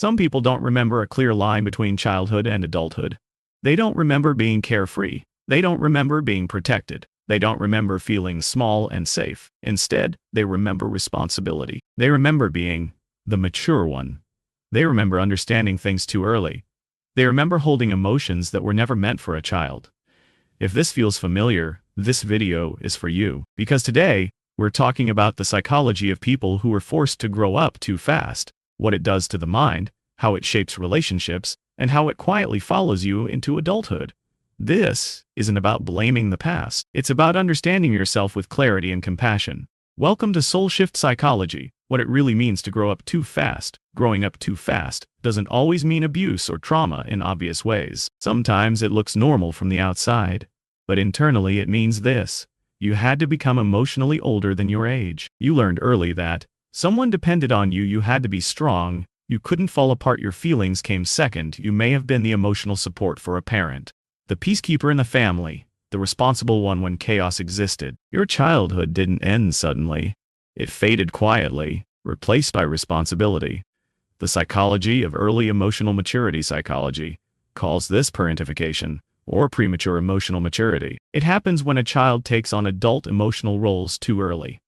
Some people don't remember a clear line between childhood and adulthood. They don't remember being carefree. They don't remember being protected. They don't remember feeling small and safe. Instead, they remember responsibility. They remember being the mature one. They remember understanding things too early. They remember holding emotions that were never meant for a child. If this feels familiar, this video is for you. Because today, we're talking about the psychology of people who were forced to grow up too fast, what it does to the mind, how it shapes relationships, and how it quietly follows you into adulthood. This isn't about blaming the past. It's about understanding yourself with clarity and compassion. Welcome to Soul Shift Psychology, what it really means to grow up too fast. Growing up too fast doesn't always mean abuse or trauma in obvious ways. Sometimes it looks normal from the outside, but internally it means this. You had to become emotionally older than your age. You learned early that someone depended on you. You had to be strong. You couldn't fall apart. Your feelings came second. You may have been the emotional support for a parent, the peacekeeper in the family, the responsible one when chaos existed. Your childhood didn't end suddenly. It faded quietly, replaced by responsibility. The psychology of early emotional maturity psychology calls this parentification, or premature emotional maturity. It happens when a child takes on adult emotional roles too early.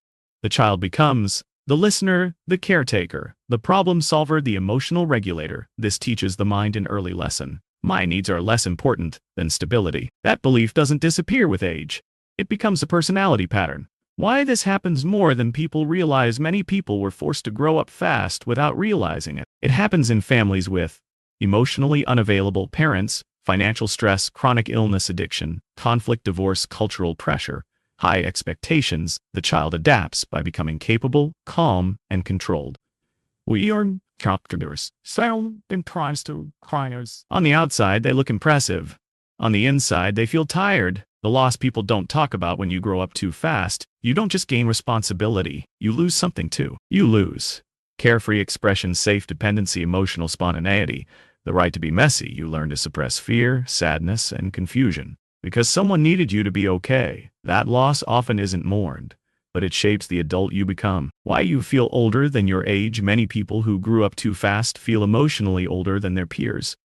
The child becomes the listener, the caretaker, the problem solver, the emotional regulator. This teaches the mind an early lesson. My needs are less important than stability. That belief doesn't disappear with age. It becomes a personality pattern. Why this happens more than people realize. Many people were forced to grow up fast without realizing it. It happens in families with emotionally unavailable parents, financial stress, chronic illness, addiction, conflict, divorce, cultural pressure, high expectations. The child adapts by becoming capable, calm, and controlled. We are characters, sound and tries to cryers. On the outside, they look impressive. On the inside, they feel tired. The loss people don't talk about. When you grow up too fast, you don't just gain responsibility, you lose something too. You lose carefree expression, safe dependency, emotional spontaneity, the right to be messy. You learn to suppress fear, sadness, and confusion because someone needed you to be okay. That loss often isn't mourned, but it shapes the adult you become. Why you feel older than your age. Many people who grew up too fast feel emotionally older than their peers.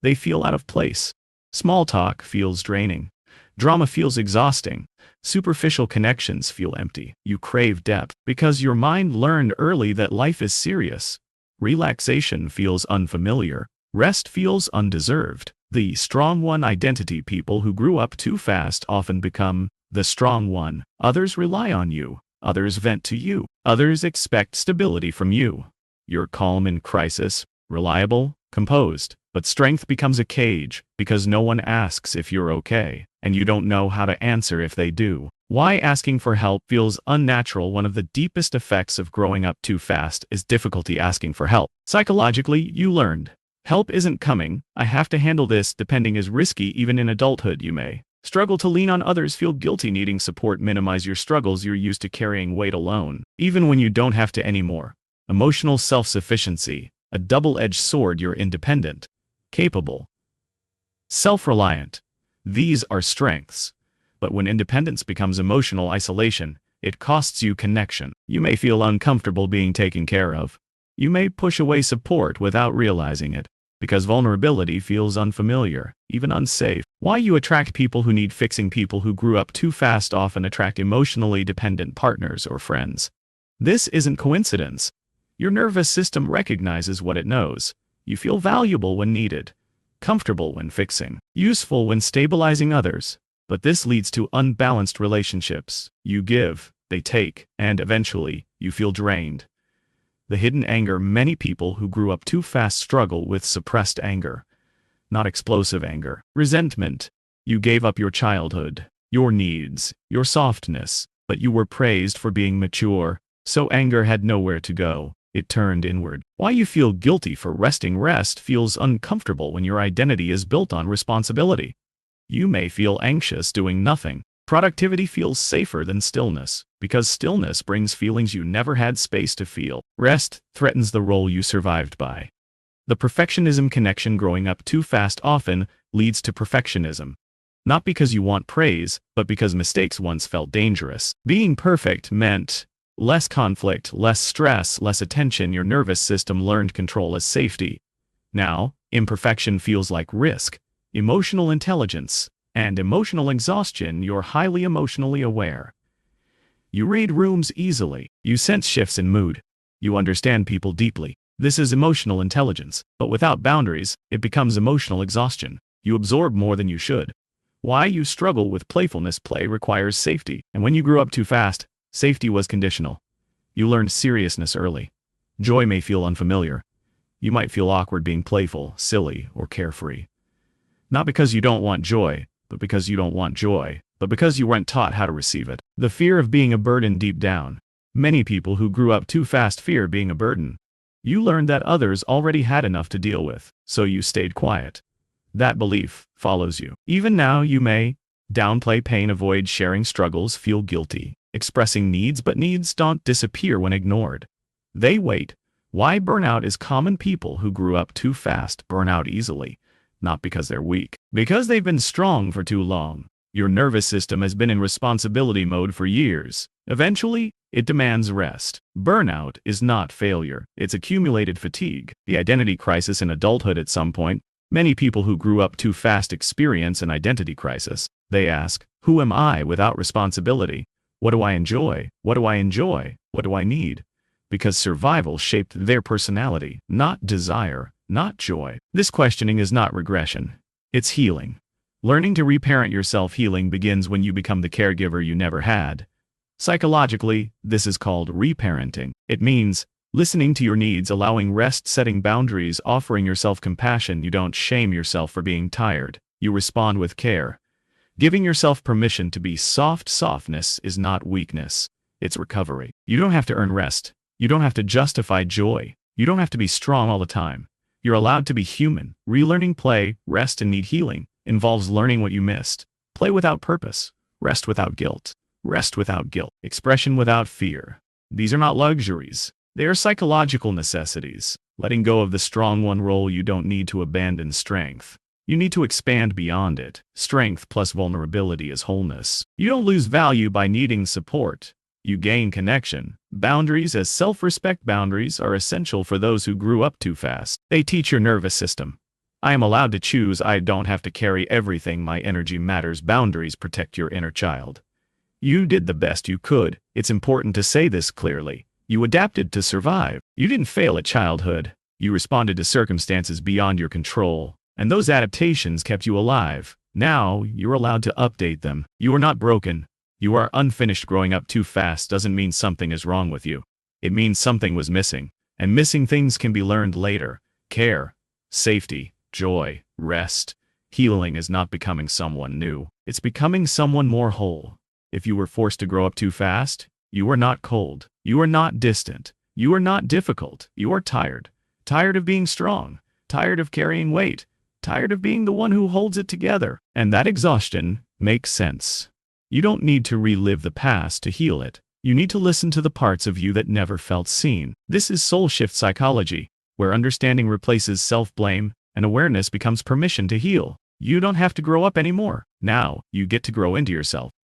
They feel out of place. Small talk feels draining. Drama feels exhausting. Superficial connections feel empty. You crave depth because your mind learned early that life is serious. Relaxation feels unfamiliar. Rest feels undeserved. The strong one identity. People who grew up too fast often become the strong one. Others rely on you. Others vent to you. Others expect stability from you. You're calm in crisis, reliable, composed. But strength becomes a cage because no one asks if you're okay, and you don't know how to answer if they do. Why asking for help feels unnatural. One of the deepest effects of growing up too fast is difficulty asking for help. Psychologically, you learned help isn't coming. I have to handle this. Depending is risky. Even in adulthood, you may struggle to lean on others, feel guilty needing support, minimize your struggles. You're used to carrying weight alone, even when you don't have to anymore. Emotional self-sufficiency, a double-edged sword. You're independent, capable, self-reliant. These are strengths. But when independence becomes emotional isolation, it costs you connection. You may feel uncomfortable being taken care of. You may push away support without realizing it, because vulnerability feels unfamiliar, even unsafe. Why you attract people who need fixing. People who grew up too fast often attract emotionally dependent partners or friends. This isn't coincidence. Your nervous system recognizes what it knows. You feel valuable when needed, comfortable when fixing, useful when stabilizing others. But this leads to unbalanced relationships. You give, they take, and eventually, you feel drained. The hidden anger. Many people who grew up too fast struggle with suppressed anger, not explosive anger. Resentment. You gave up your childhood, your needs, your softness, but you were praised for being mature, so anger had nowhere to go. It turned inward. Why you feel guilty for resting. Rest feels uncomfortable when your identity is built on responsibility. You may feel anxious doing nothing. Productivity feels safer than stillness, because stillness brings feelings you never had space to feel. Rest threatens the role you survived by. The perfectionism connection. Growing up too fast often leads to perfectionism. Not because you want praise, but because mistakes once felt dangerous. Being perfect meant less conflict, less stress, less attention. Your nervous system learned control as safety. Now, imperfection feels like risk, emotional intelligence, and emotional exhaustion. You're highly emotionally aware. You read rooms easily. You sense shifts in mood. You understand people deeply. This is emotional intelligence, but without boundaries, it becomes emotional exhaustion. You absorb more than you should. Why you struggle with playfulness? Play requires safety, and when you grew up too fast, safety was conditional. You learned seriousness early. Joy may feel unfamiliar. You might feel awkward being playful, silly, or carefree. Not because you don't want joy, but because you don't want joy, but because you weren't taught how to receive it. The fear of being a burden deep down. Many people who grew up too fast fear being a burden. You learned that others already had enough to deal with, so you stayed quiet. That belief follows you. Even now you may downplay pain, avoid sharing struggles, feel guilty, expressing needs, but needs don't disappear when ignored. They wait. Why burnout is common? People who grew up too fast burn out easily, not because they're weak, because they've been strong for too long. Your nervous system has been in responsibility mode for years. Eventually, it demands rest. Burnout is not failure, it's accumulated fatigue. The identity crisis in adulthood. At some point, many people who grew up too fast experience an identity crisis. They ask, who am I without responsibility? What do I enjoy? What do I enjoy? What do I need? Because survival shaped their personality, not desire, not joy. This questioning is not regression. It's healing. Learning to reparent yourself. Healing begins when you become the caregiver you never had. Psychologically, this is called reparenting. It means listening to your needs, allowing rest, setting boundaries, offering yourself compassion. You don't shame yourself for being tired. You respond with care. Giving yourself permission to be soft. Softness is not weakness. It's recovery. You don't have to earn rest. You don't have to justify joy. You don't have to be strong all the time. You're allowed to be human. Relearning play, rest, and need healing involves learning what you missed. Play without purpose. Rest without guilt. Rest without guilt. Expression without fear. These are not luxuries. They are psychological necessities. Letting go of the strong one role. You don't need to abandon strength. You need to expand beyond it. Strength plus vulnerability is wholeness. You don't lose value by needing support. You gain connection. Boundaries as self-respect. Boundaries are essential for those who grew up too fast. They teach your nervous system. I am allowed to choose. I don't have to carry everything. My energy matters. Boundaries protect your inner child. You did the best you could. It's important to say this clearly. You adapted to survive. You didn't fail at childhood. You responded to circumstances beyond your control, and those adaptations kept you alive. Now, you're allowed to update them. You are not broken. You are unfinished. Growing up too fast doesn't mean something is wrong with you. It means something was missing, and missing things can be learned later. Care, safety, joy, rest. Healing is not becoming someone new. It's becoming someone more whole. If you were forced to grow up too fast, you are not cold. You are not distant. You are not difficult. You are tired. Tired of being strong. Tired of carrying weight. Tired of being the one who holds it together. And that exhaustion makes sense. You don't need to relive the past to heal it. You need to listen to the parts of you that never felt seen. This is soul shift psychology, where understanding replaces self-blame and awareness becomes permission to heal. You don't have to grow up anymore. Now, you get to grow into yourself.